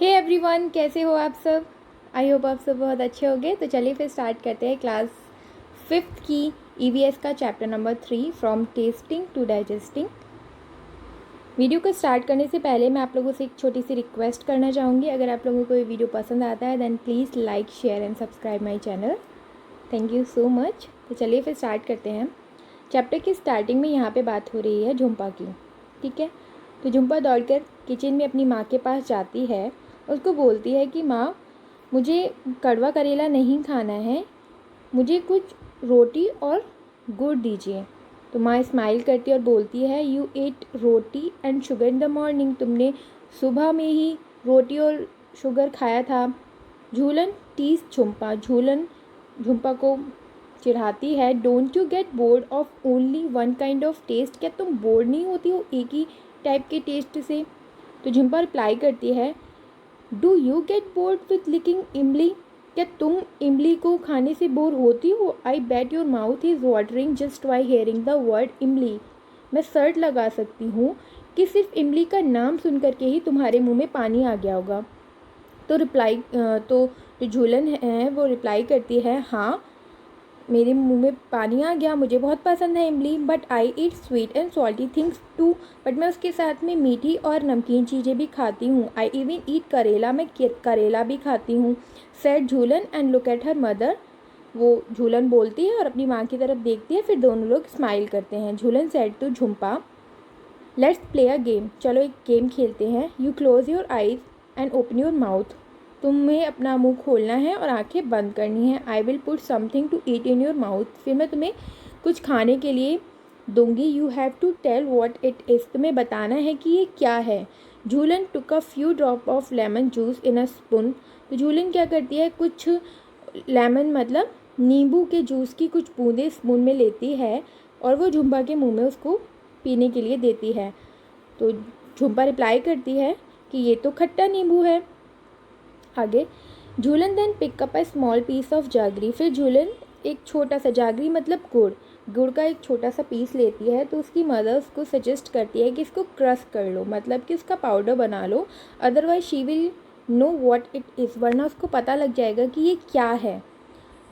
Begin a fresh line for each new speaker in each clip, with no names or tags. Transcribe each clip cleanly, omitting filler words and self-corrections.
Hey everyone, कैसे हो आप सब। आई होप आप सब बहुत अच्छे होंगे। तो चलिए फिर स्टार्ट करते हैं क्लास 5th की ईवीएस का chapter number 3 from tasting to digesting. Video को स्टार्ट करने से पहले मैं आप लोगों से एक छोटी सी रिक्वेस्ट करना चाहूँगी। अगर आप लोगों को ये वीडियो पसंद आता है then please like share and subscribe my channel. Thank you so much. तो चलिए फिर स्टार्ट करते हैं। चैप्टर की स्टार्टिंग में यहाँ पे बात हो रही है झुम्पा की, ठीक है। तो झुम्पा दौड़कर किचन में अपनी माँ के पास जाती है। उसको बोलती है कि माँ, मुझे कड़वा करेला नहीं खाना है, मुझे कुछ रोटी और गुड़ दीजिए। तो माँ स्माइल करती है और बोलती है, you ate roti and sugar in the morning. तुमने सुबह में ही रोटी और शुगर खाया था। झूलन टीज झुम्पा। झूलन झुम्पा को चिढ़ाती है, don't you get bored of only one kind of taste. क्या तुम बोर नहीं होती हो एक ही टाइप के टेस्ट से। तो झुम्पा रिप्लाई करती है, do you get bored with licking imli. क्या तुम इमली को खाने से बोर होती हो। I bet your mouth is watering just by hearing the word imli. मैं शर्त लगा सकती हूँ कि सिर्फ इमली का नाम सुन करके ही तुम्हारे मुंह में पानी आ गया होगा। तो जो झूलन है वो रिप्लाई करती है, हाँ मेरे मुंह में पानी आ गया, मुझे बहुत पसंद है इमली, but I eat sweet and salty things too. But मैं उसके साथ में मीठी और नमकीन चीज़ें भी खाती हूँ। आई इवन ईट करेला, मैं करेला भी खाती हूँ। Said Jhulan and look at her mother. वो झूलन बोलती है और अपनी माँ की तरफ देखती है, फिर दोनों लोग स्माइल करते हैं। Jhulan said to Jhumpa, let's play a game. चलो एक गेम खेलते हैं। You close your eyes and open your mouth. तुम्हें अपना मुंह खोलना है और आंखें बंद करनी है। I will put something to eat in your mouth. फिर मैं तुम्हें कुछ खाने के लिए दूंगी। You have to tell what it is. तुम्हें बताना है कि ये क्या है। Jhulan took a few drop of lemon juice in a spoon. तो झूलन क्या करती है, कुछ लेमन मतलब नींबू के जूस की कुछ बूंदें स्पून में लेती है और वो झुम्पा के मुंह में उसको पीने के लिए देती है। तो झुम्पा रिप्लाई करती है कि ये तो खट्टा नींबू है। आगे, Jhulan then pick up a small piece of jaggery. फिर झूलन एक छोटा सा, जागरी मतलब गुड़ का एक छोटा सा पीस लेती है। तो उसकी मदर उसको सजेस्ट करती है कि इसको क्रश कर लो, मतलब कि उसका पाउडर बना लो, otherwise she will know what it is. वरना उसको पता लग जाएगा कि ये क्या है।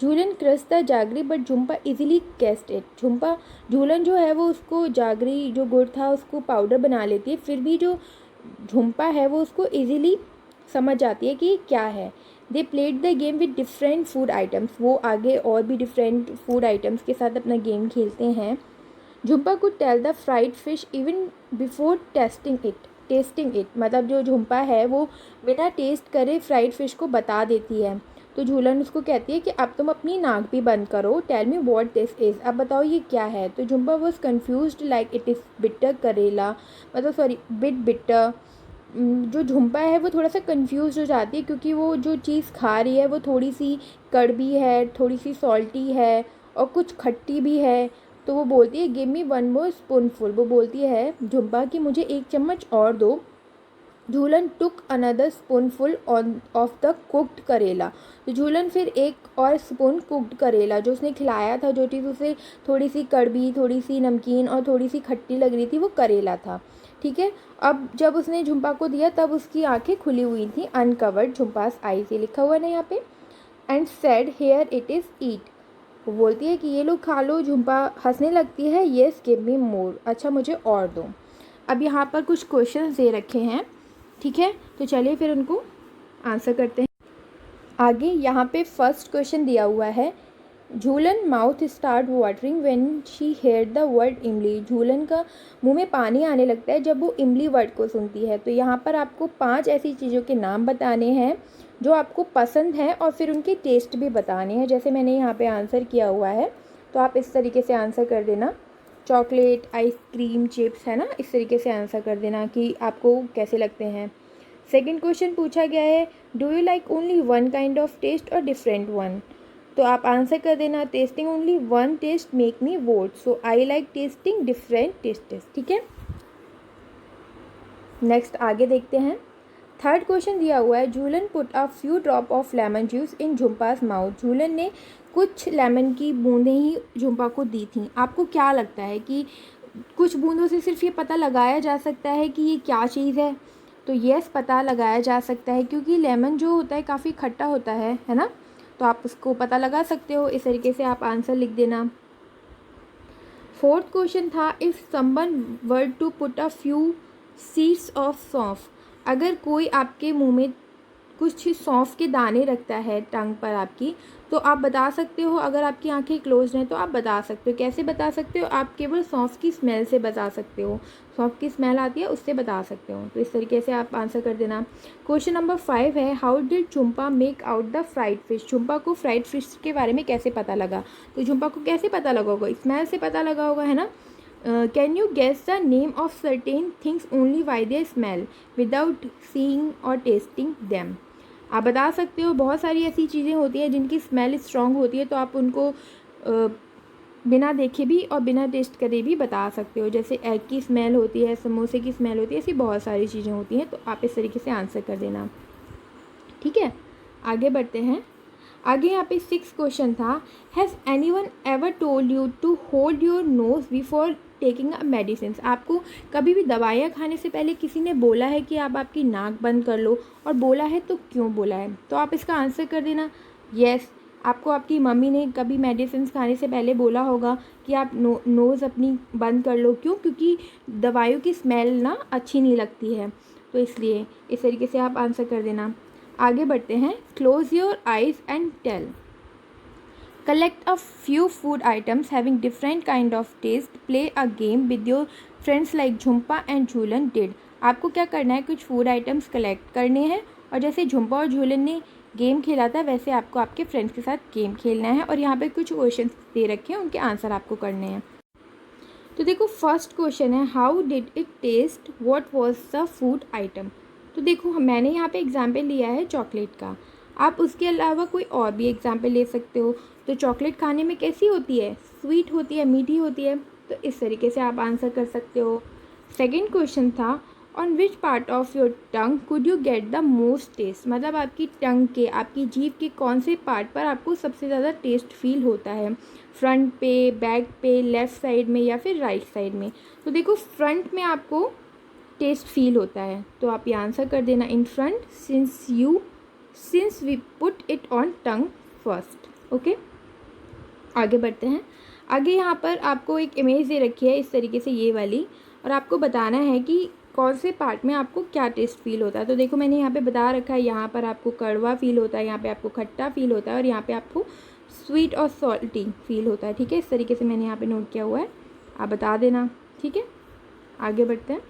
Jhulan crush the jaggery but Jhumpa easily guessed it. Jhulan जो है वो उसको जागरी जो गुड़ था उसको पाउडर बना लेती है, फिर भी जो झुम्पा है वो उसको इजीली समझ जाती है कि ये क्या है। They played the game with different food items. वो आगे और भी डिफरेंट फूड आइटम्स के साथ अपना गेम खेलते हैं। Jhumpa could tell the fried fish even before tasting it. मतलब जो झुम्पा है वो बिना टेस्ट करे फ्राइड फिश को बता देती है। तो झूलन उसको कहती है कि अब तुम अपनी नाक भी बंद करो। Tell me what this is. अब बताओ ये क्या है। तो Jhumpa was confused like it is bitter karela, मतलब सॉरी बिट बिटर। जो झुम्पा है वो थोड़ा सा कंफ्यूज हो जाती है क्योंकि वो जो चीज़ खा रही है वो थोड़ी सी कड़वी है, थोड़ी सी सॉल्टी है और कुछ खट्टी भी है। तो वो बोलती है, give me one more spoonful. वो बोलती है झुम्पा कि मुझे एक चम्मच और दो। Jhulan took another spoonful of the cooked karela. तो झूलन फिर एक और स्पून कुक्ड करेला जो उसने खिलाया था, जो चीज़ उसे थोड़ी सी कड़वी, थोड़ी सी नमकीन और थोड़ी सी खट्टी लग रही थी, वो करेला था, ठीक है। अब जब उसने झुम्पा को दिया तब उसकी आंखें खुली हुई थी, अनकवर्ड झुम्पास आई से लिखा हुआ ना यहाँ पे। And said here it is eat. वो बोलती है कि ये लोग खा लो। झुम्पा हंसने लगती है, येस गिव मी मोर। अच्छा मुझे और दो। अब यहाँ पर कुछ क्वेश्चंस दे रखे हैं, ठीक है। तो चलिए फिर उनको आंसर करते हैं। आगे यहाँ पे फर्स्ट क्वेश्चन दिया हुआ है, Jhulan mouth start watering when she hear the word imli. Jhulan का मुंह में पानी आने लगता है जब वो इमली वर्ड को सुनती है। तो यहाँ पर आपको 5 ऐसी चीज़ों के नाम बताने हैं जो आपको पसंद हैं और फिर उनके टेस्ट भी बताने हैं, जैसे मैंने यहाँ पे आंसर किया हुआ है। तो आप इस तरीके से आंसर कर देना, चॉकलेट, आइसक्रीम, चिप्स, है ना, इस तरीके से आंसर कर देना कि आपको कैसे लगते हैं। सेकंड क्वेश्चन पूछा गया है, do you like only one kind of taste और डिफरेंट वन। तो आप आंसर कर देना, tasting only one taste make me vote, so I like tasting different tastes, ठीक है। नेक्स्ट आगे देखते हैं। थर्ड क्वेश्चन दिया हुआ है, Jhulan put a few drop of lemon juice in Jhumpa's mouth. Jhulan ने कुछ लेमन की बूंदें ही झुम्पा को दी थी। आपको क्या लगता है कि कुछ बूंदों से सिर्फ ये पता लगाया जा सकता है कि ये क्या चीज़ है। तो येस पता लगाया जा सकता है, क्योंकि लेमन जो होता है काफ़ी खट्टा होता है ना, तो आप उसको पता लगा सकते हो। इस तरीके से आप आंसर लिख देना। फोर्थ क्वेश्चन था, if someone were to put a few seeds of saunf, अगर कोई आपके मुंह में कुछ सौंफ के दाने रखता है टंग पर आपकी, तो आप बता सकते हो, अगर आपकी आंखें क्लोज हैं तो आप बता सकते हो। कैसे बता सकते हो? आप केवल सौंफ की स्मेल से बता सकते हो, सौंफ की स्मेल आती है उससे बता सकते हो। तो इस तरीके से आप आंसर कर देना। क्वेश्चन नंबर 5 है, how did Jhumpa make out the fried fish, Jhumpa को फ्राइड फिश के बारे में कैसे पता लगा? तो झुम्पा को कैसे पता लगा होगा? स्मेल से पता लगा होगा, है ना। Can you guess the name of certain things only by their smell without seeing और टेस्टिंग देम? आप बता सकते हो, बहुत सारी ऐसी चीज़ें होती हैं जिनकी स्मेल स्ट्रॉन्ग होती है, तो आप उनको बिना देखे भी और बिना टेस्ट करे भी बता सकते हो। जैसे एग की स्मेल होती है, समोसे की स्मेल होती है, ऐसी बहुत सारी चीज़ें होती हैं। तो आप इस तरीके से आंसर कर देना, ठीक है। आगे बढ़ते हैं। आगे यहाँ पे 6 क्वेश्चन था, has anyone ever told you to hold your nose before taking a medicine? आपको कभी भी दवाइयाँ खाने से पहले किसी ने बोला है कि आप आपकी नाक बंद कर लो, और बोला है तो क्यों बोला है? तो आप इसका आंसर कर देना येस। आपको आपकी मम्मी ने कभी मेडिसिन खाने से पहले बोला होगा कि आप नोज़ अपनी बंद कर लो। क्यों? क्योंकि दवाइयों की स्मेल ना अच्छी नहीं लगती है, तो इसलिए इस तरीके से आप आंसर कर देना। आगे बढ़ते हैं। Close your eyes and tell, collect a few food items having different kind of taste, play a game with your friends like Jhumpa and Jhulan did. आपको क्या करना है? कुछ फूड आइटम्स कलेक्ट करने हैं, और जैसे झुम्पा और झूलन ने गेम खेला था वैसे आपको आपके फ्रेंड्स के साथ गेम खेलना है। और यहाँ पे कुछ क्वेश्चन दे रखे हैं, उनके आंसर आपको करने हैं। तो देखो, फर्स्ट क्वेश्चन है, how did it taste, what was the food item? तो देखो, मैंने यहाँ पे एग्जाम्पल लिया है चॉकलेट का, आप उसके अलावा कोई और भी एग्जाम्पल ले सकते हो। तो चॉकलेट खाने में कैसी होती है? स्वीट होती है, मीठी होती है। तो इस तरीके से आप आंसर कर सकते हो। सेकेंड क्वेश्चन था, on which part of your tongue could you get the most taste? मतलब आपकी टंग के, आपकी जीभ के कौन से पार्ट पर आपको सबसे ज़्यादा टेस्ट फील होता है? फ्रंट पे, बैक पे, लेफ़्ट साइड में या फिर राइट साइड में? तो देखो, फ्रंट में आपको टेस्ट फील होता है, तो आप ये आंसर कर देना in front, since we put it on tongue first. Okay, आगे बढ़ते हैं। आगे यहाँ पर आपको एक इमेज दे रखी है इस तरीके से, ये वाली, और आपको बताना है कि कौन से पार्ट में आपको क्या टेस्ट फील होता है। तो देखो, मैंने यहाँ पे बता रखा है, यहाँ पर आपको कड़वा फील होता है, यहाँ पे आपको खट्टा फील होता है, और यहाँ पे आपको स्वीट और सॉल्टी फील होता है। ठीक है, इस तरीके से मैंने यहाँ पे नोट किया हुआ है, आप बता देना। ठीक है, आगे बढ़ते हैं।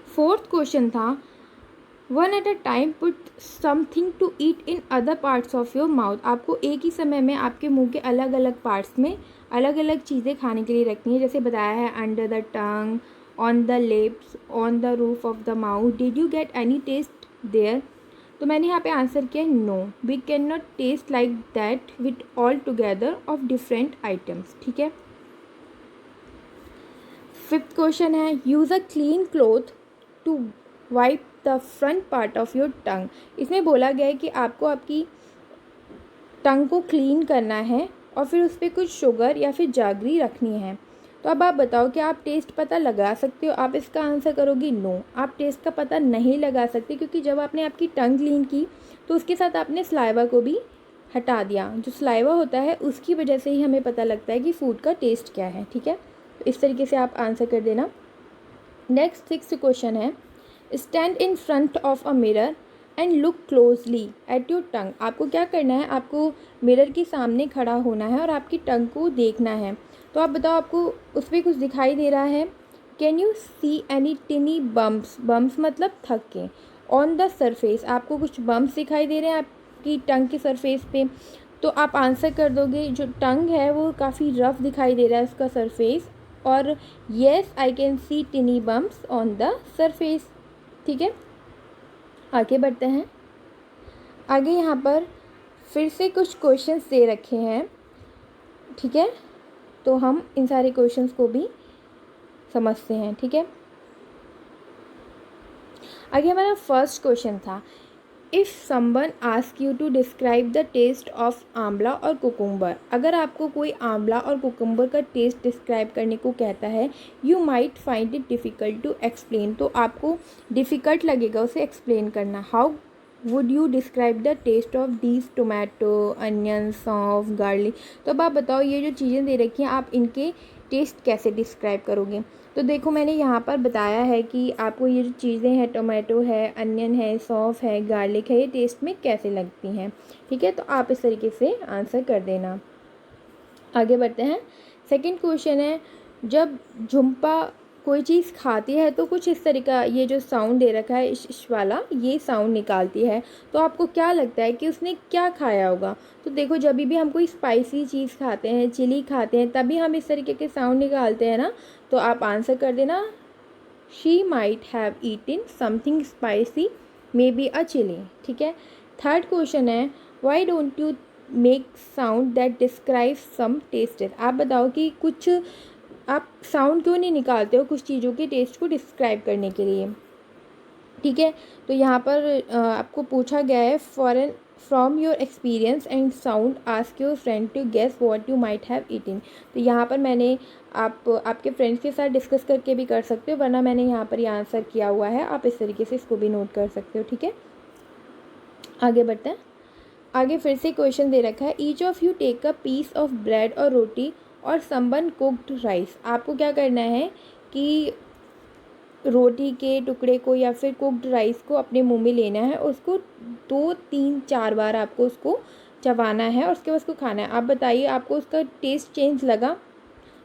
फोर्थ क्वेश्चन था, one at a time put something to eat in other parts of your mouth. आपको एक ही समय में आपके मुंह के अलग अलग पार्ट्स में अलग अलग चीज़ें खाने के लिए रखनी है। जैसे बताया है, under the tongue, on the lips, on the roof of the mouth. Did you get any taste there? तो मैंने यहाँ पे आंसर किया no, we can not taste like that with all together of different items. ठीक है। Fifth question है, use a clean cloth to wipe the front part of your tongue. इसमें बोला गया है कि आपको आपकी टंग को क्लीन करना है और फिर उस पर कुछ शुगर या फिर जागरी रखनी है। तो अब आप बताओ कि आप टेस्ट पता लगा सकते हो? आप इसका आंसर करोगी नो, आप टेस्ट का पता नहीं लगा सकते, क्योंकि जब आपने आपकी टंग क्लीन की तो उसके साथ आपने सलाइवा को भी हटा दिया। जो सलाइवा होता है उसकी वजह से ही हमें पता लगता है कि फ़ूड का टेस्ट क्या है। ठीक है, तो इस तरीके से आप आंसर कर देना। नेक्स्ट सिक्स्थ क्वेश्चन है, stand in front of a mirror and look closely at your tongue. आपको क्या करना है? आपको मिरर के सामने खड़ा होना है और आपकी टंग को देखना है। तो आप बताओ, आपको उस पर कुछ दिखाई दे रहा है? Can you see any टिनी bumps? Bumps मतलब थक्के। ऑन द सरफेस, आपको कुछ बम्प्स दिखाई दे रहे हैं आपकी टंग की सरफेस पे? तो आप आंसर कर दोगे, जो टंग है वो काफ़ी रफ दिखाई दे रहा है उसका सरफेस, और yes I can see टिनी bumps on the surface. ठीक है, आगे बढ़ते हैं। आगे यहाँ पर फिर से कुछ क्वेश्चंस दे रखे हैं। ठीक है, तो हम इन सारे क्वेश्चंस को भी समझते हैं। ठीक है, आगे हमारा फर्स्ट क्वेश्चन था, if someone ask you to describe the taste of amla और कुकुम्बर, अगर आपको कोई आंवला और कुकुम्बर का टेस्ट डिस्क्राइब करने को कहता है, you might find it difficult to explain, तो आपको डिफ़िकल्ट लगेगा उसे एक्सप्लेन करना। How would you describe the taste of these tomato, onion, saunf, garlic, तो अब आप बताओ ये जो चीज़ें दे रखी हैं आप इनके टेस्ट कैसे डिस्क्राइब करोगे। तो देखो मैंने यहाँ पर बताया है कि आपको ये जो चीज़ें हैं, टोमेटो है, अनियन है, सौंफ है, गार्लिक है, ये टेस्ट में कैसे लगती हैं। ठीक है, तो आप इस तरीके से आंसर कर देना। आगे बढ़ते हैं। सेकंड क्वेश्चन है, जब झुम्पा कोई चीज़ खाती है तो कुछ इस तरीका, ये जो साउंड दे रखा है इश वाला, ये साउंड निकालती है, तो आपको क्या लगता है कि उसने क्या खाया होगा। तो देखो जब भी हम कोई स्पाइसी चीज़ खाते हैं, चिली खाते हैं, तभी हम इस तरीके के साउंड निकालते हैं ना, तो आप आंसर कर देना, she might have eaten something spicy, maybe a chilli. ठीक है। थर्ड क्वेश्चन है, why don't you make sound that describe some tastes, आप बताओ कि कुछ आप साउंड क्यों नहीं निकालते हो कुछ चीज़ों के टेस्ट को डिस्क्राइब करने के लिए। ठीक है, तो यहाँ पर आपको पूछा गया है, फॉरन from your experience and sound ask your friend to guess what you might have eaten, तो यहाँ पर मैंने आपके फ्रेंड्स के साथ डिस्कस करके भी कर सकते हो, वरना मैंने यहाँ पर ये आंसर किया हुआ है, आप इस तरीके से इसको भी नोट कर सकते हो। ठीक है, आगे बढ़ते हैं। आगे फिर से क्वेश्चन दे रखा है, each of you take a piece of bread और रोटी और समवन कुक्ड राइस, आपको क्या करना है कि रोटी के टुकड़े को या फिर कुक्ड राइस को अपने मुंह में लेना है, उसको 2 3 4 बार आपको उसको चबाना है और उसके बाद उसको खाना है। आप बताइए आपको उसका टेस्ट चेंज लगा,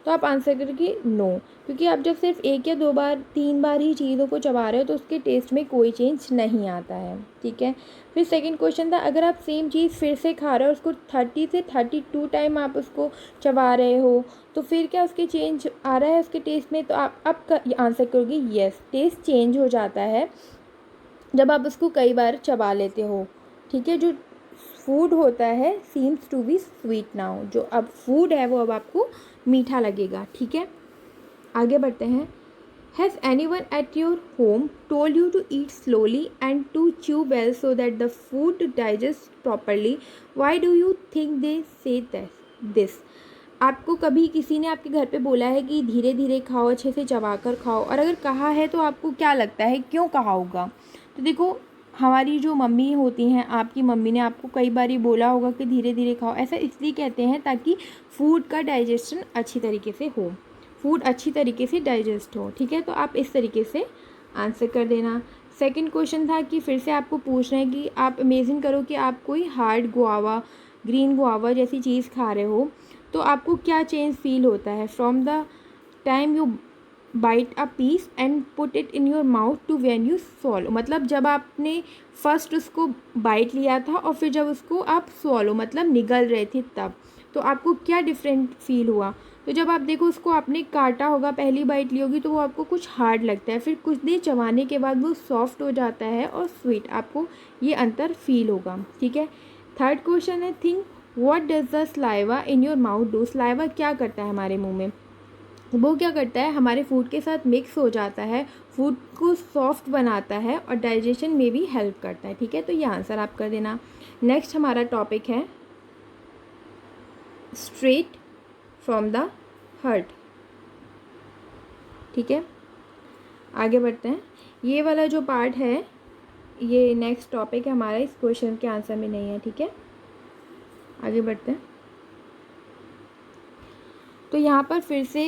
तो आप आंसर करेंगे नो, क्योंकि आप जब सिर्फ 1 या 2 बार 3 बार ही चीज़ों को चबा रहे हो तो उसके टेस्ट में कोई चेंज नहीं आता है। ठीक है। फिर सेकंड क्वेश्चन था, अगर आप सेम चीज़ फिर से खा रहे हो, उसको 30 से 32 टाइम आप उसको चबा रहे हो, तो फिर क्या उसके चेंज आ रहा है उसके टेस्ट में, तो आप अब आंसर करोगे येस, टेस्ट चेंज हो जाता है जब आप उसको कई बार चबा लेते हो। ठीक है, जो फूड होता है seems to be sweet now, जो अब फूड है वो अब आपको मीठा लगेगा। ठीक है, आगे बढ़ते हैं। Has anyone at your home told you to eat slowly and to chew well so that the food digest properly, why do you think they say this, आपको कभी किसी ने आपके घर पे बोला है कि धीरे धीरे खाओ, अच्छे से चबा कर खाओ, और अगर कहा है तो आपको क्या लगता है क्यों कहा होगा। तो देखो हमारी जो मम्मी होती हैं, आपकी मम्मी ने आपको कई बार बोला होगा कि धीरे धीरे खाओ, ऐसा इसलिए कहते हैं ताकि फूड का डाइजेशन अच्छी तरीके से हो, फूड अच्छी तरीके से डाइजेस्ट हो। ठीक है, तो आप इस तरीके से आंसर कर देना। सेकंड क्वेश्चन था कि फिर से आपको पूछना है कि आप इमेजिन करो कि आप कोई हार्ड गुआवा, ग्रीन गुआवा जैसी चीज़ खा रहे हो, तो आपको क्या चेंज फील होता है from the time you bite a piece and put it in your mouth to when you swallow, मतलब जब आपने फर्स्ट उसको बाइट लिया था और फिर जब उसको आप स्वॉलो मतलब निगल रहे थे तब, तो आपको क्या डिफरेंट फील हुआ। तो जब आप देखो उसको आपने काटा होगा, पहली बाइट ली होगी तो वो आपको कुछ हार्ड लगता है, फिर कुछ देर चबाने के बाद वो सॉफ्ट हो जाता है और स्वीट, आपको ये अंतर फील होगा। ठीक है। थर्ड क्वेश्चन है, think what does the saliva in your mouth do, saliva क्या करता है हमारे मुंह में, वो क्या करता है हमारे फूड के साथ मिक्स हो जाता है, फूड को सॉफ्ट बनाता है और डाइजेशन में भी हेल्प करता है। ठीक है, तो ये आंसर आप कर देना। नेक्स्ट हमारा टॉपिक है स्ट्रेट फ्रॉम द हार्ट। ठीक है, आगे बढ़ते हैं। ये वाला जो पार्ट है ये नेक्स्ट टॉपिक है हमारा, इस क्वेश्चन के आंसर में नहीं है। ठीक है, आगे बढ़ते हैं। तो यहाँ पर फिर से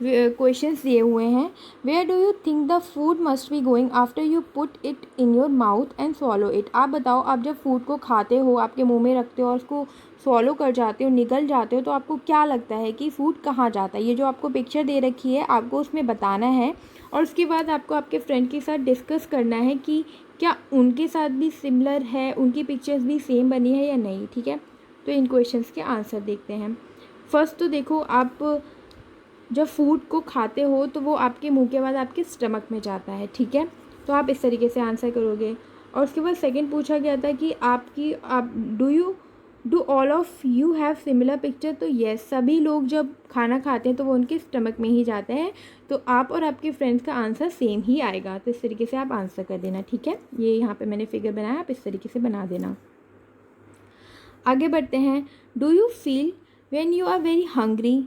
क्वेश्चंस दिए हुए हैं, where do you think the food must be going after you put it in your mouth and swallow it, आप बताओ आप जब फूड को खाते हो, आपके मुंह में रखते हो और उसको स्वॉलो कर जाते हो, निगल जाते हो, तो आपको क्या लगता है कि फ़ूड कहाँ जाता है। ये जो आपको पिक्चर दे रखी है आपको उसमें बताना है और उसके बाद आपको आपके फ्रेंड के साथ डिस्कस करना है कि क्या उनके साथ भी सिमिलर है, उनकी पिक्चर्स भी सेम बनी है या नहीं। ठीक है, तो इन क्वेश्चंस के आंसर देखते हैं। फर्स्ट तो देखो, आप जब फूड को खाते हो तो वो आपके मुंह के बाद आपके स्टमक में जाता है। ठीक है, तो आप इस तरीके से आंसर करोगे। और उसके बाद सेकंड पूछा गया था कि आप do you do all of you have similar picture? तो येस, सभी लोग जब खाना खाते हैं तो वो उनके स्टमक में ही जाते हैं, तो आप और आपके फ्रेंड्स का आंसर सेम ही आएगा। तो इस तरीके से आप आंसर कर देना, ठीक है। ये यहाँ पे मैंने फिगर बनाया, आप इस तरीके से बना देना। आगे बढ़ते हैं। Do you feel when you are very hungry?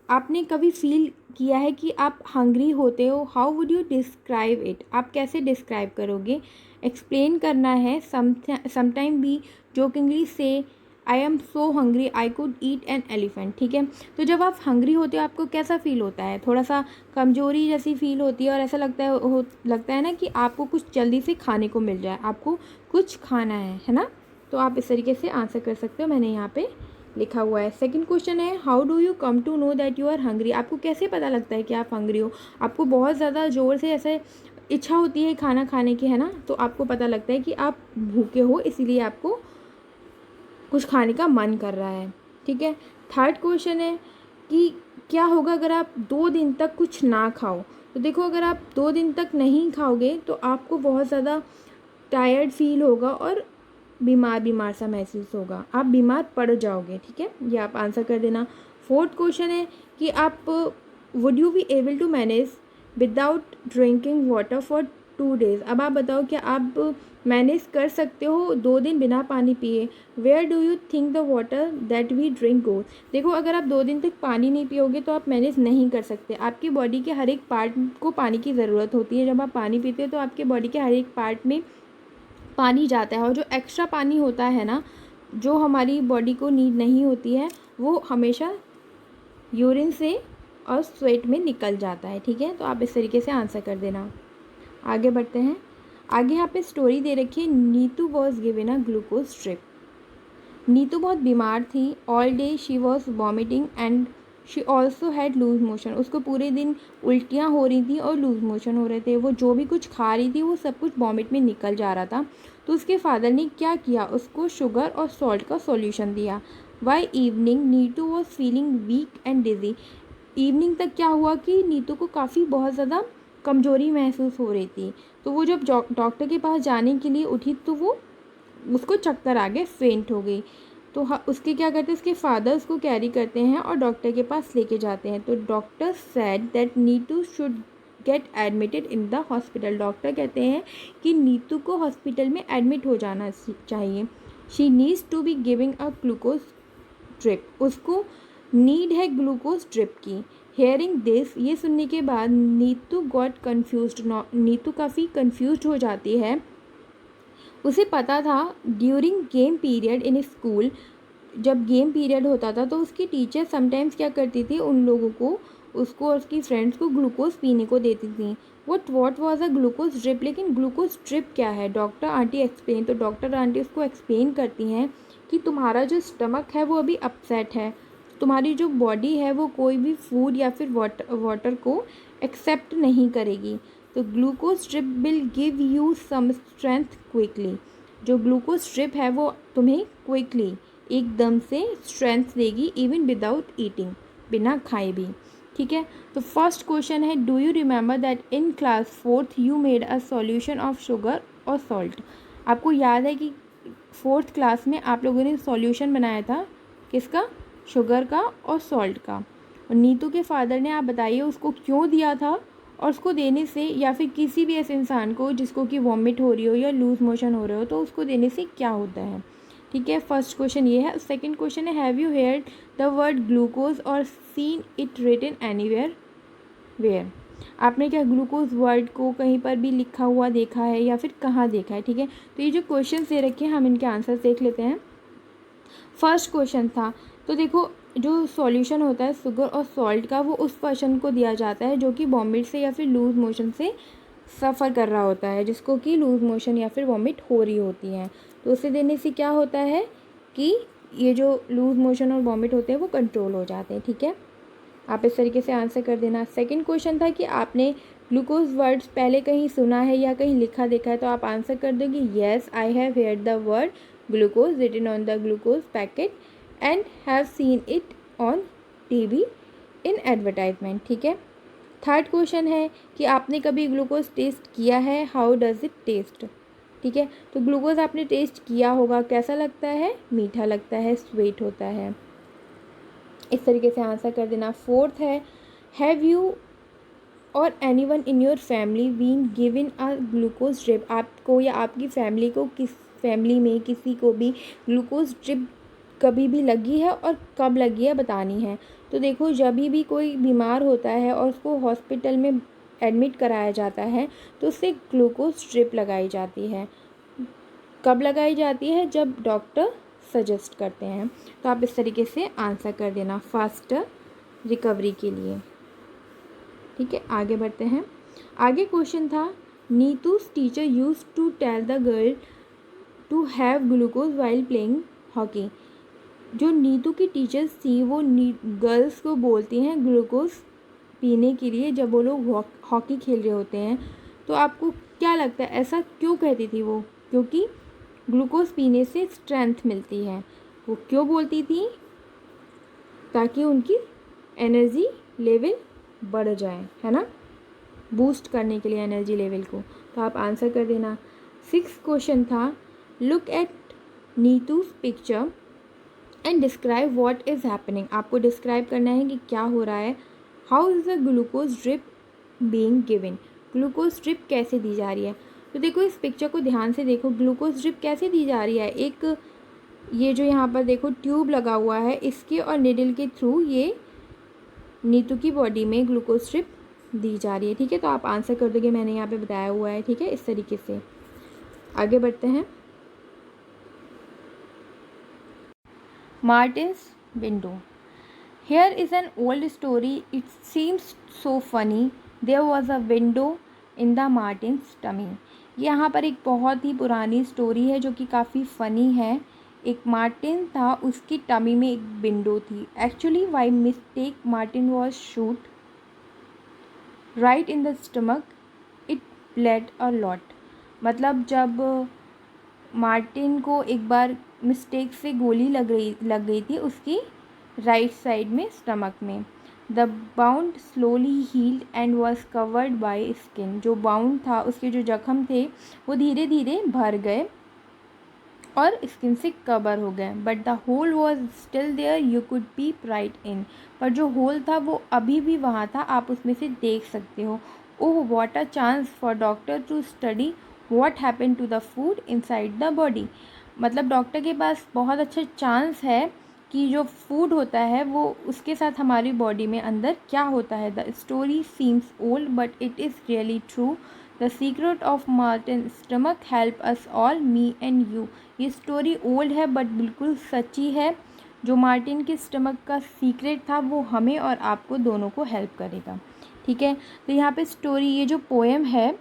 आपने कभी फील किया है कि आप हंग्री होते हो? How would you describe it? आप कैसे डिस्क्राइब करोगे? एक्सप्लेन करना है। समटाइम बी जोकिंगली से I am so hungry I could eat an elephant, ठीक है। तो जब आप हंग्री होते हो आपको कैसा फील होता है? थोड़ा सा कमजोरी जैसी फील होती है और ऐसा लगता है ना कि आपको कुछ जल्दी से खाने को मिल जाए, आपको कुछ खाना है ना। तो आप इस तरीके से आंसर कर सकते हो, मैंने यहाँ पे लिखा हुआ है। सेकंड क्वेश्चन है, how do you come to know that you are hungry? आपको कैसे पता लगता है कि आप हंग्री हो? आपको बहुत ज़्यादा ज़ोर से ऐसे इच्छा होती है खाना खाने की, है ना, तो आपको पता लगता है कि आप भूखे हो, इसीलिए आपको कुछ खाने का मन कर रहा है, ठीक है। थर्ड क्वेश्चन है कि क्या होगा अगर आप 2 दिन तक कुछ ना खाओ? तो देखो, अगर आप 2 दिन तक नहीं खाओगे तो आपको बहुत ज़्यादा टायर्ड फील होगा और बीमार सा महसूस होगा, आप बीमार पड़ जाओगे, ठीक है। ये आप आंसर कर देना। फोर्थ क्वेश्चन है कि आप would you be able to manage without drinking water for 2 days? अब आप बताओ, क्या आप मैनेज कर सकते हो 2 दिन बिना पानी पिए? Where do you think the water that we drink goes? देखो, अगर आप 2 दिन तक पानी नहीं पियोगे तो आप मैनेज नहीं कर सकते। आपकी बॉडी के हर एक पार्ट को पानी की ज़रूरत होती है। जब आप पानी पीते हो तो आपके बॉडी के हर एक पार्ट में पानी जाता है, और जो एक्स्ट्रा पानी होता है ना, जो हमारी बॉडी को नीड नहीं होती है, वो हमेशा यूरिन से और स्वेट में निकल जाता है, ठीक है। तो आप इस तरीके से आंसर कर देना। आगे बढ़ते हैं। आगे यहाँ पे स्टोरी दे रखी है, Neetu was given a glucose drip. Neetu बहुत बीमार थी। All day she was vomiting and she also had loose motion. उसको पूरे दिन उल्टियाँ हो रही थी और लूज मोशन हो रहे थे। वो जो भी कुछ खा रही थी वो सब कुछ वॉमिट में निकल जा रहा था। तो उसके फादर ने क्या किया, उसको शुगर और सॉल्ट का सॉल्यूशन दिया। By evening Neetu was feeling weak and dizzy. Evening तक क्या हुआ कि नीतू को काफ़ी बहुत ज़्यादा कमज़ोरी महसूस हो रही थी। तो वो जब डॉक्टर के पास जाने के लिए उठी तो वो उसको चक्कर आ गए, फेंट हो गई। तो उसके क्या करते हैं, उसके फादर उसको कैरी करते हैं और डॉक्टर के पास लेके जाते हैं। तो doctor said that Neetu should get admitted in the hospital. Doctor कहते हैं कि नीतू को हॉस्पिटल में एडमिट हो जाना चाहिए। She needs to be giving a glucose drip. उसको नीड है ग्लूकोज ड्रिप की। हेयरिंग दिस, ये सुनने के बाद नीतू गॉट कन्फ्यूज्ड। नीतू काफ़ी कन्फ्यूज्ड हो जाती है। उसे पता था during game period in school, जब गेम पीरियड होता था तो उसकी टीचर समटाइम्स क्या करती थी, उन लोगों को, उसको और उसकी फ्रेंड्स को ग्लूकोज पीने को देती थी। What was a glucose drip? लेकिन ग्लूकोज ड्रिप क्या है? Doctor aunty explain. तो डॉक्टर आंटी उसको एक्सप्लेन करती हैं कि तुम्हारा जो स्टमक है वो अभी अपसेट है, तुम्हारी जो बॉडी है वो कोई भी फूड या फिर वाटर को एक्सेप्ट नहीं करेगी। तो glucose drip will give you some strength quickly. जो ग्लूकोज ड्रिप है वो तुम्हें क्विकली, एकदम से स्ट्रेंथ देगी, इवन विदाउट ईटिंग, बिना खाए भी, ठीक है। तो फर्स्ट क्वेश्चन है, do you remember that in class 4th you made a solution of sugar और सॉल्ट? आपको याद है कि 4th क्लास में आप लोगों ने सॉल्यूशन बनाया था, किसका? शुगर का और सॉल्ट का। और नीतू के फादर ने, आप बताइए, उसको क्यों दिया था, और उसको देने से, या फिर किसी भी ऐसे इंसान को जिसको कि वॉमिट हो रही हो या लूज मोशन हो रहे हो, तो उसको देने से क्या होता है, ठीक है। फर्स्ट क्वेश्चन ये है। सेकंड क्वेश्चन है, have you heard the word glucose और seen it written anywhere? Where? आपने क्या ग्लूकोज वर्ड को कहीं पर भी लिखा हुआ देखा है या फिर कहाँ देखा है, ठीक है। तो ये जो क्वेश्चन दे रखे हैं हम इनके आंसर देख लेते हैं। फर्स्ट क्वेश्चन था, तो देखो, जो सॉल्यूशन होता है शुगर और सॉल्ट का, वो उस पर्सन को दिया जाता है जो कि वॉमिट से या फिर लूज मोशन से सफ़र कर रहा होता है, जिसको कि लूज मोशन या फिर वॉमिट हो रही होती है। तो उसे देने से क्या होता है कि ये जो लूज मोशन और वॉमिट होते हैं वो कंट्रोल हो जाते हैं, ठीक है। आप इस तरीके से आंसर कर देना। सेकंड क्वेश्चन था कि आपने ग्लूकोज वर्ड्स पहले कहीं सुना है या कहीं लिखा देखा है, तो आप आंसर कर दोगे, yes I have heard the word glucose written on the glucose packet and have seen it on TV in advertisement, ठीक है। थर्ड क्वेश्चन है कि आपने कभी ग्लूकोज टेस्ट किया है, हाउ डज इट टेस्ट? ठीक है। तो ग्लूकोज आपने टेस्ट किया होगा, कैसा लगता है? मीठा लगता है, स्वीट होता है। इस तरीके से आंसर कर देना। फोर्थ है, हैव यू और anyone in your family been given a glucose drip? आपको या आपकी फैमिली को, किस फैमिली में किसी को भी ग्लूकोज ड्रिप कभी भी लगी है और कब लगी है बतानी है। तो देखो, जब भी कोई बीमार होता है और उसको हॉस्पिटल में एडमिट कराया जाता है तो उससे ग्लूकोज ड्रिप लगाई जाती है। कब लगाई जाती है? जब डॉक्टर सजेस्ट करते हैं। तो आप इस तरीके से आंसर कर देना फास्टर रिकवरी के लिए। ठीक है, आगे बढ़ते हैं। आगे क्वेश्चन था, Neetu's teacher use to tell the girl to have glucose while playing hockey. जो नीतू की टीचर्स थी वो गर्ल्स को बोलती हैं ग्लूकोज पीने के लिए जब वो लोग हॉकी खेल रहे होते हैं। तो आपको क्या लगता है ऐसा क्यों कहती थी वो? क्योंकि ग्लूकोज पीने से स्ट्रेंथ मिलती है। वो क्यों बोलती थी? ताकि उनकी एनर्जी लेवल बढ़ जाए, है ना, बूस्ट करने के लिए एनर्जी लेवल को। तो आप आंसर कर देना। 6th क्वेश्चन था, look at Neetu's picture and describe what is happening. आपको डिस्क्राइब करना है कि क्या हो रहा है। How is the glucose drip being given? Glucose drip कैसे दी जा रही है? तो देखो, इस पिक्चर को ध्यान से देखो, ग्लूकोज ड्रिप कैसे दी जा रही है। एक ये जो यहाँ पर देखो ट्यूब लगा हुआ है, इसके और निडल के थ्रू ये नीतू की बॉडी में ग्लूकोज ड्रिप दी जा रही है। ठीक है, तो आप आंसर कर दोगे, मैंने यहाँ पे बताया हुआ है। ठीक है, इस तरीके से आगे बढ़ते हैं। Martins window. Here is an old story. It seems so funny. There was a window in the Martin's tummy. यहाँ पर एक बहुत ही पुरानी स्टोरी है जो कि काफ़ी फ़नी है। एक मार्टिन था, उसकी टमी में एक विंडो थी। Actually by mistake Martin was shoot right in the stomach, it blood a lot. मतलब जब मार्टिन को एक बार मिस्टेक से गोली लग गई थी उसकी राइट साइड में, स्टमक में। The wound slowly healed and was covered by skin. जो बाउंड था, उसके जो जख्म थे वो धीरे धीरे भर गए और स्किन से कवर हो गए। But the hole was still there, you could peep right in. पर जो होल था वो अभी भी वहाँ था, आप उसमें से देख सकते हो। Oh what a chance for doctor to study what happened to the food inside the body. मतलब डॉक्टर के पास बहुत अच्छा चांस है कि जो फूड होता है वो उसके साथ हमारी बॉडी में अंदर क्या होता है। The story seems old but it is really true. The secret of Martin stomach help us all, me and you. ये स्टोरी ओल्ड है बट बिल्कुल सच्ची है। जो मार्टिन के स्टमक का सीक्रेट था वो हमें और आपको दोनों को हेल्प करेगा। ठीक है, तो यहाँ पे स्टोरी, ये जो पोएम है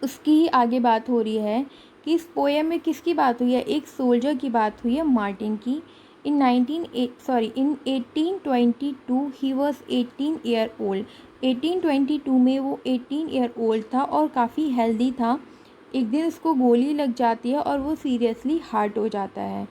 उसकी ही आगे बात हो रही है कि इस पोएम में किसकी बात हुई है? एक सोल्जर की बात हुई है, मार्टिन की। इन 1822 ही वॉज 18 ईयर ओल्ड। 1822 में वो 18 ईयर ओल्ड था और काफ़ी हेल्दी था। एक दिन उसको गोली लग जाती है और वो सीरियसली हर्ट हो जाता है,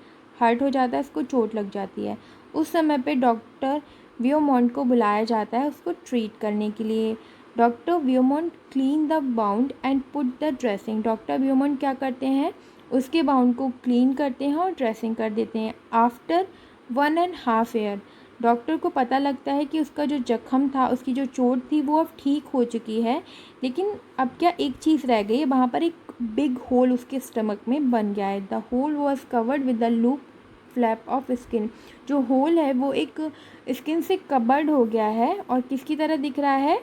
उसको चोट लग जाती है। उस समय पे डॉक्टर वियोमोंट को बुलाया जाता है उसको ट्रीट करने के लिए। Doctor Beaumont clean the wound and put the dressing. Doctor Beaumont क्या करते हैं? उसके बाउंड को क्लीन करते हैं और ड्रेसिंग कर देते हैं। आफ्टर 1.5 ईयर डॉक्टर को पता लगता है कि उसका जो जख्म था, उसकी जो चोट थी वो अब ठीक हो चुकी है। लेकिन अब क्या एक चीज़ रह गई है, वहाँ पर एक बिग होल उसके स्टमक में बन गया है। The hole was covered with the loop flap of skin. जो होल है वो एक स्किन से कवर्ड हो गया है और किसकी तरह दिख रहा है?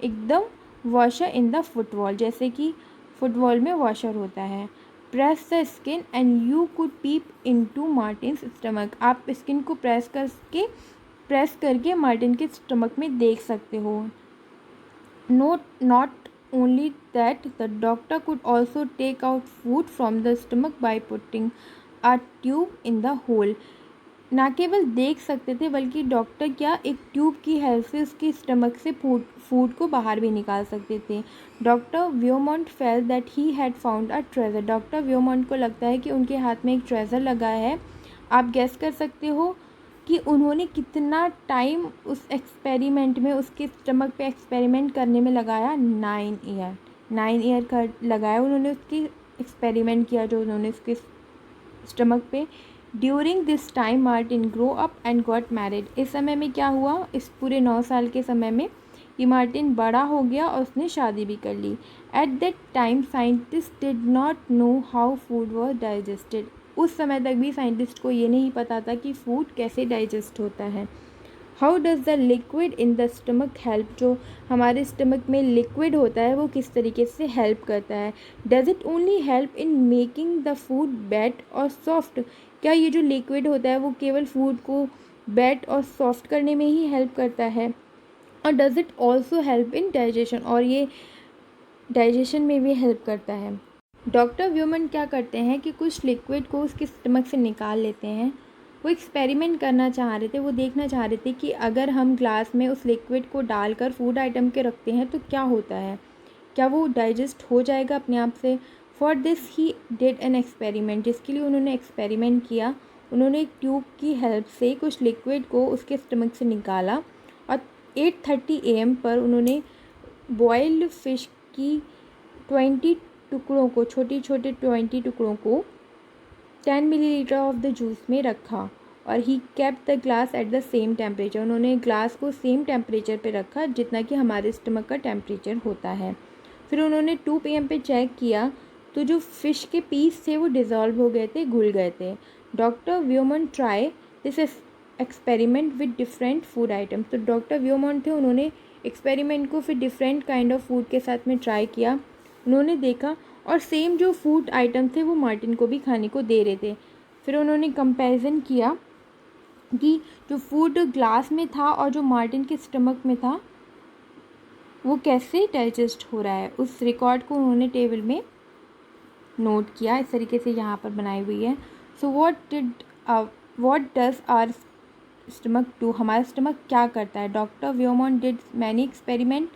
एकदम वॉशर इन द फुटवॉल, जैसे कि फुटवॉल में वॉशर होता है। Press the skin and you could peep into Martin's stomach. आप स्किन को प्रेस करके मार्टिन के स्टमक में देख सकते हो। Not only that, the doctor could also take out food from the stomach by putting a tube in the hole. ना केवल देख सकते थे बल्कि डॉक्टर क्या एक ट्यूब की हेल्प से उसके स्टमक से फूड को बाहर भी निकाल सकते थे। Doctor Beaumont felt that he had found a treasure. Doctor Beaumont को लगता है कि उनके हाथ में एक ट्रेजर लगा है। आप गेस कर सकते हो कि उन्होंने कितना टाइम उस एक्सपेरिमेंट में, उसके स्टमक पे एक्सपेरिमेंट करने में लगाया? 9 ईयर। 9 ईयर का लगाया उन्होंने उसकी एक्सपेरिमेंट किया जो उन्होंने उसके स्टमक पे। During this time Martin grow up and got married. इस समय में क्या हुआ, इस पूरे 9 साल के समय में कि मार्टिन बड़ा हो गया और उसने शादी भी कर ली। At that time scientist did not know how food was digested. उस समय तक भी साइंटिस्ट को ये नहीं पता था कि फूड कैसे डाइजेस्ट होता है। How does the liquid in the stomach help. जो हमारे स्टमक में लिक्विड होता है वो किस तरीके से हेल्प करता है। Does it only help in making the food wet और सॉफ्ट। क्या ये जो लिक्विड होता है वो केवल फूड को वेट और सॉफ्ट करने में ही हेल्प करता है, और does it also help in digestion, और ये डाइजेशन में भी हेल्प करता है। डॉक्टर व्यूमन क्या करते हैं कि कुछ लिक्विड को उसके स्टमक से निकाल लेते हैं। वो एक्सपेरिमेंट करना चाह रहे थे, वो देखना चाह रहे थे कि अगर हम ग्लास में उस लिक्विड को डालकर फूड आइटम के रखते हैं तो क्या होता है, क्या वो डाइजेस्ट हो जाएगा अपने आप से। For this he did an experiment, जिसके लिए उन्होंने एक्सपेरिमेंट किया। उन्होंने एक ट्यूब की हेल्प से कुछ लिक्विड को उसके स्टमक से निकाला और 8:30 AM पर उन्होंने बॉइल्ड फिश की 20 टुकड़ों को, छोटे छोटे 20 टुकड़ों को 10 मिलीलीटर ऑफ द जूस में रखा और he kept the glass at the same temperature. उन्होंने ग्लास को सेम टेम्परेचर पे रखा जितना कि हमारे स्टमक का टेम्परेचर होता है। फिर उन्होंने 2 PM पे चेक किया तो जो फ़िश के पीस थे वो डिज़ोल्व हो गए थे, घुल गए थे। डॉक्टर व्योमन try this experiment with different food items. तो डॉक्टर व्योमन थे, उन्होंने एक्सपेरिमेंट को फिर डिफरेंट काइंड ऑफ फूड के साथ में ट्राई किया। उन्होंने देखा और सेम जो फूड आइटम थे वो मार्टिन को भी खाने को दे रहे थे। फिर उन्होंने कंपैरिजन किया कि जो फूड ग्लास में था और जो मार्टिन के स्टमक में था वो कैसे डाइजेस्ट हो रहा है। उस रिकॉर्ड को उन्होंने टेबल में नोट किया, इस तरीके से यहाँ पर बनाई हुई है। So what does our stomach do. हमारा स्टमक क्या करता है। डॉक्टर व्योमन डिड मैनी एक्सपेरिमेंट।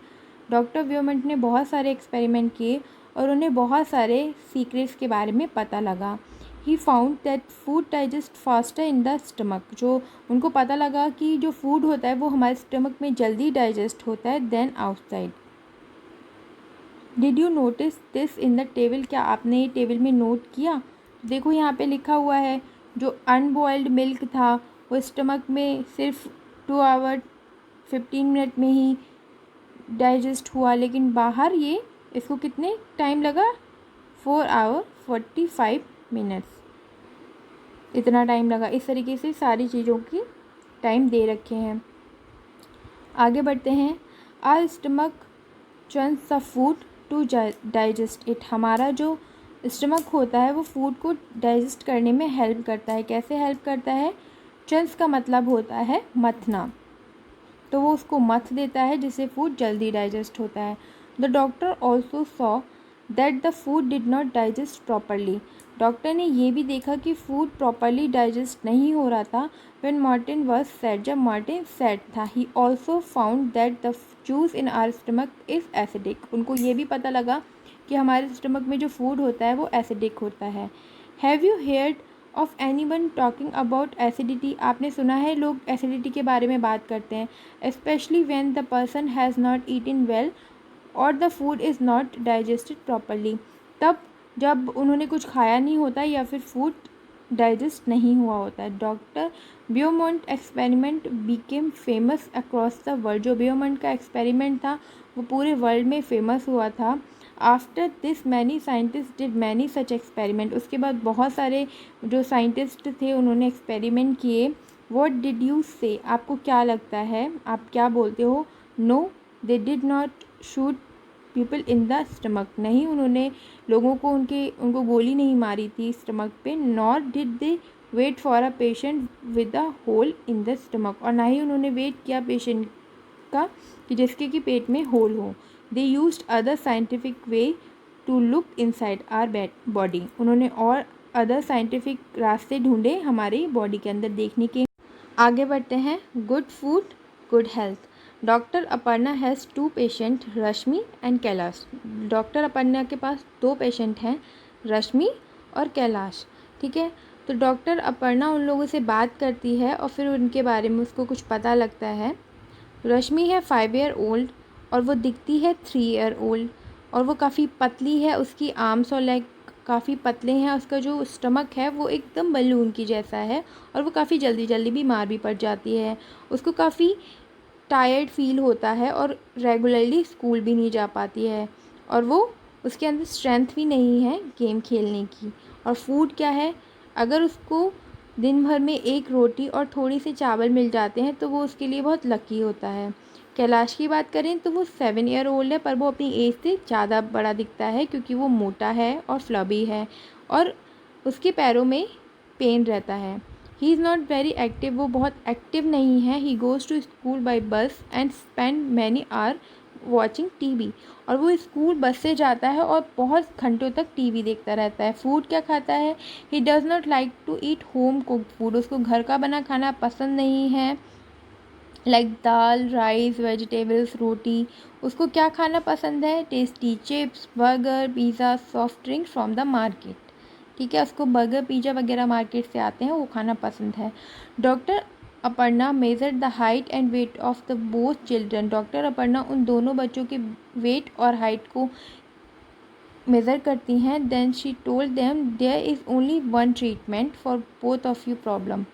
डॉक्टर व्योमन ने बहुत सारे एक्सपेरिमेंट किए और उन्हें बहुत सारे सीक्रेट्स के बारे में पता लगा। He found that food digest faster in the stomach. जो उनको पता लगा कि जो फूड होता है वो हमारे स्टमक में जल्दी डाइजेस्ट होता है than outside. Did you notice this in the table. क्या आपने ये टेबल में नोट किया। देखो यहाँ पे लिखा हुआ है जो अनबॉइल्ड मिल्क था वो स्टमक में सिर्फ 2 आवर 15 मिनट में ही डाइजेस्ट हुआ, लेकिन बाहर ये इसको कितने टाइम लगा, 4 आवर 45 मिनट्स, इतना टाइम लगा। इस तरीके से सारी चीज़ों की टाइम दे रखे हैं। आगे बढ़ते हैं। Our stomach churns the food to digest it. हमारा जो स्टमक होता है वो फूड को डाइजेस्ट करने में हेल्प करता है। कैसे हेल्प करता है। चंस का मतलब होता है मथना, तो वो उसको मथ देता है जिससे फूड जल्दी डाइजेस्ट होता है। The doctor also saw that the food did not digest properly. Doctor ने ये भी देखा कि फूड प्रॉपरली डाइजेस्ट नहीं हो रहा था व्हेन मार्टिन वॉज सैड, जब मार्टिन सैड था। He also found that the juice in our stomach is acidic. उनको ये भी पता लगा कि हमारे स्टमक में जो फूड होता है वो एसिडिक होता है। Have you heard of anyone talking about acidity. आपने सुना है लोग एसिडिटी के बारे में बात करते हैं। Specially when the person has not eaten well और the food is not digested properly. तब जब उन्होंने कुछ खाया नहीं होता या फिर फूड डाइजेस्ट नहीं हुआ होता है। Doctor Beaumont experiment became famous across the world. जो ब्योमोंट का एक्सपेरिमेंट था वो पूरे वर्ल्ड में फेमस हुआ था। After this many scientist did many such experiment. उसके बाद बहुत सारे जो साइंटिस्ट थे उन्होंने एक्सपेरिमेंट किए। व्हाट डिड यू से। आपको क्या लगता है, आप क्या बोलते हो। No they did not shoot people in the stomach. नहीं, उन्होंने लोगों को उनको गोली नहीं मारी थी स्टमक पे। Nor did they wait for a patient with a hole in the stomach. और ना ही उन्होंने वेट किया पेशेंट का कि जिसके कि पेट में होल हो। They used other scientific way to look inside our body. उन्होंने और अदर साइंटिफिक रास्ते ढूंढे हमारी बॉडी के अंदर देखने के। आगे बढ़ते हैं। Good food good health. Doctor Aparna has 2 patient, Rashmi and Kailash. Doctor Aparna के पास 2 पेशेंट हैं, रश्मि और कैलाश। ठीक है, तो डॉक्टर अपर्णा उन लोगों से बात करती है और फिर उनके बारे में उसको कुछ पता लगता है। रश्मि है 5 ईयर ओल्ड और वो दिखती है 3 ईयर ओल्ड और वो काफ़ी पतली है, उसकी आर्म्स और लेग काफ़ी पतले हैं, उसका जो स्टमक है वो एकदम बलून की जैसा है और वो काफ़ी जल्दी जल्दी बीमार भी पड़ जाती है। उसको काफ़ी टायर्ड फील होता है और रेगुलरली स्कूल भी नहीं जा पाती है, और वो उसके अंदर स्ट्रेंथ भी नहीं है गेम खेलने की। और फूड क्या है, अगर उसको दिन भर में एक रोटी और थोड़ी सी चावल मिल जाते हैं तो वो उसके लिए बहुत लकी होता है। कैलाश की बात करें तो वो 7 ईयर ओल्ड है, पर वो अपनी एज से ज़्यादा बड़ा दिखता है क्योंकि वो मोटा है और फ्लबी है और उसके पैरों में पेन रहता है। He is not very active, वो बहुत एक्टिव नहीं है। He goes to school by bus and spend many hour watching TV, और वो स्कूल बस से जाता है और बहुत घंटों तक टीवी देखता रहता है। फूड क्या खाता है, he does not like to eat home cook food, उसको घर का बना खाना पसंद नहीं है। Like dal, rice, vegetables, roti. उसको क्या खाना पसंद है, tasty chips, burger, pizza, soft drink from the market. ठीक है, उसको बर्गर पिज़्ज़ा वगैरह मार्केट से आते हैं, वो खाना पसंद है। Doctor Aparna measure the height and weight of the both children, doctor Aparna उन दोनों बच्चों के वेट और हाइट को मेज़र करती हैं। Then she told them there is only one treatment for both of you problem,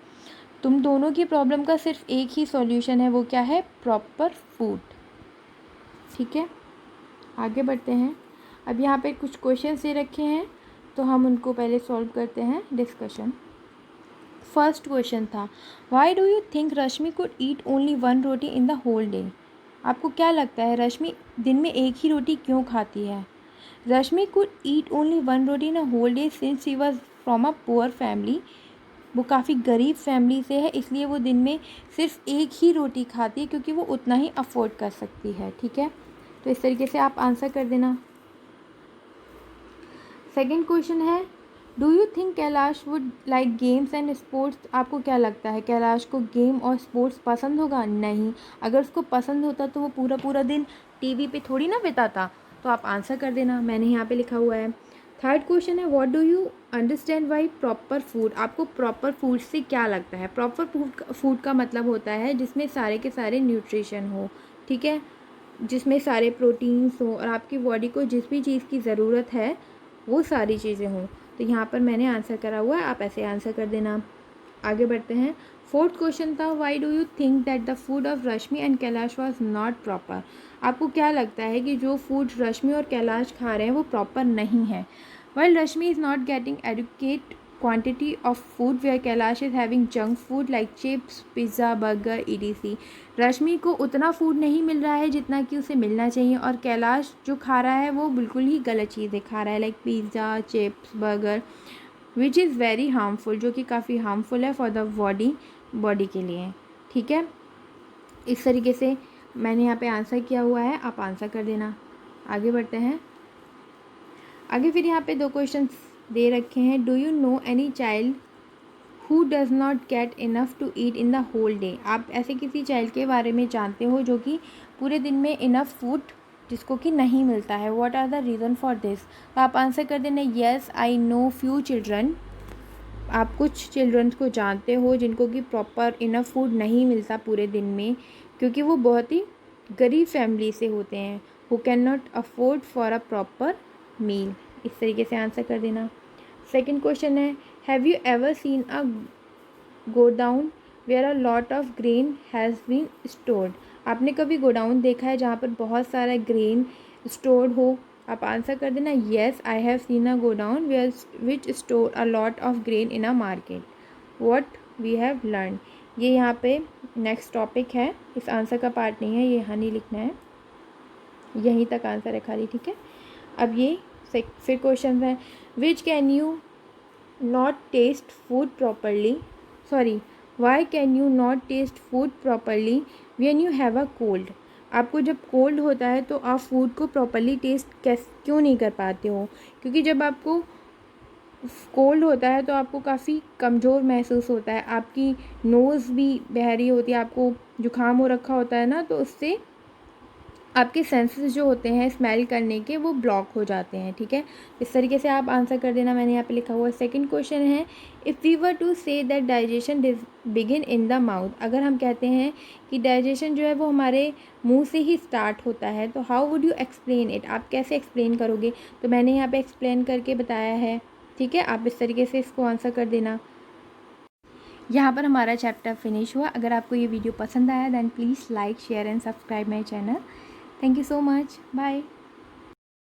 तुम दोनों की प्रॉब्लम का सिर्फ एक ही सॉल्यूशन है, वो क्या है, प्रॉपर फूड। ठीक है, आगे बढ़ते हैं। अब यहाँ पे कुछ क्वेश्चंस दे रखे हैं तो हम उनको पहले सॉल्व करते हैं, डिस्कशन। फर्स्ट क्वेश्चन था, why do you think Rashmi could eat only one roti in the whole day. आपको क्या लगता है रश्मि दिन में एक ही रोटी क्यों खाती है। Rashmi could eat only one roti in a whole day since she was from a poor family, वो काफ़ी गरीब फैमिली से है, इसलिए वो दिन में सिर्फ एक ही रोटी खाती है क्योंकि वो उतना ही अफोर्ड कर सकती है। ठीक है, तो इस तरीके से आप आंसर कर देना। सेकंड क्वेश्चन है, do you think Kailash would like games and sports. आपको क्या लगता है कैलाश को गेम और स्पोर्ट्स पसंद होगा। नहीं, अगर उसको पसंद होता तो वो पूरा पूरा दिन टीवी पे थोड़ी ना बिताता। तो आप आंसर कर देना, मैंने यहाँ पे लिखा हुआ है। थर्ड क्वेश्चन है, what do you understand by proper food. आपको प्रॉपर फूड से क्या लगता है। प्रॉपर फूड का मतलब होता है जिसमें सारे के सारे न्यूट्रिशन हो, ठीक है, जिसमें सारे प्रोटीन्स हो और आपकी बॉडी को जिस भी चीज़ की ज़रूरत है वो सारी चीज़ें हों। तो यहाँ पर मैंने आंसर करा हुआ है, आप ऐसे आंसर कर देना। आगे बढ़ते हैं। फोर्थ क्वेश्चन था, why do you think that the food of Rashmi and Kailash was not proper. आपको क्या लगता है कि जो फूड रश्मि और कैलाश खा रहे हैं वो प्रॉपर नहीं है। While Rashmi is not getting adequate quantity of food where Kailash is having junk food like chips, pizza, burger, ETC. Rashmi को उतना फूड नहीं मिल रहा है जितना कि उसे मिलना चाहिए, और कैलाश जो खा रहा है वो बिल्कुल ही गलत चीज़ें खा रहा है, like pizza, chips, burger, which is very harmful, जो कि काफ़ी हार्मफुल है फॉर द बॉडी के लिए। ठीक है, इस तरीके से मैंने यहाँ पे आंसर किया हुआ है, आप आंसर कर देना। आगे बढ़ते हैं। आगे फिर यहाँ पे दो क्वेश्चन दे रखे हैं, do you know any child who does not get enough to eat in the whole day. आप ऐसे किसी चाइल्ड के बारे में जानते हो जो कि पूरे दिन में इनफ फूड जिसको कि नहीं मिलता है। What are the reason for this. तो आप आंसर कर देना, yes I know few children. आप कुछ चिल्ड्रंस को जानते हो जिनको कि प्रॉपर इनफ फूड नहीं मिलता पूरे दिन में, क्योंकि वो बहुत ही गरीब फैमिली से होते हैं, who can not afford for a proper meal. इस तरीके से आंसर कर देना। सेकेंड क्वेश्चन है, have you ever seen a godown where a lot of grain has been stored. आपने कभी गोडाउन देखा है जहाँ पर बहुत सारा ग्रेन स्टोर्ड हो। आप आंसर कर देना, yes I have seen a godown where which store a lot of grain in a market. What we have learn. ये यहाँ पे नेक्स्ट टॉपिक है, इस आंसर का पार्ट नहीं है, ये यहाँ नहीं लिखना है, यहीं तक आंसर है खाली। ठीक है, अब ये फिर क्वेश्चन है, which can you not taste food properly, sorry why can you not taste food properly when you have a cold. आपको जब कोल्ड होता है तो आप फूड को प्रॉपरली टेस्ट क्यों नहीं कर पाते हो। क्योंकि जब आपको कोल्ड होता है तो आपको काफ़ी कमज़ोर महसूस होता है, आपकी नोज़ भी बहरी होती है, आपको जुकाम हो रखा होता है ना, तो उससे आपके सेंसेस जो होते हैं स्मेल करने के वो ब्लॉक हो जाते हैं, ठीक है। इस तरीके से आप आंसर कर देना। मैंने यहाँ पे लिखा हुआ सेकंड क्वेश्चन है, if we were to say that digestion begin in the mouth, अगर हम कहते हैं कि डाइजेशन जो है वो हमारे मुंह से ही स्टार्ट होता है, तो how would you explain it, आप कैसे एक्सप्लेन करोगे। तो मैंने यहाँ पे एक्सप्लेन करके बताया है, ठीक है। आप इस तरीके से इसको आंसर कर देना। यहाँ पर हमारा चैप्टर फिनिश हुआ। अगर आपको ये वीडियो पसंद आया then please like share and subscribe my channel. Thank you so much, bye.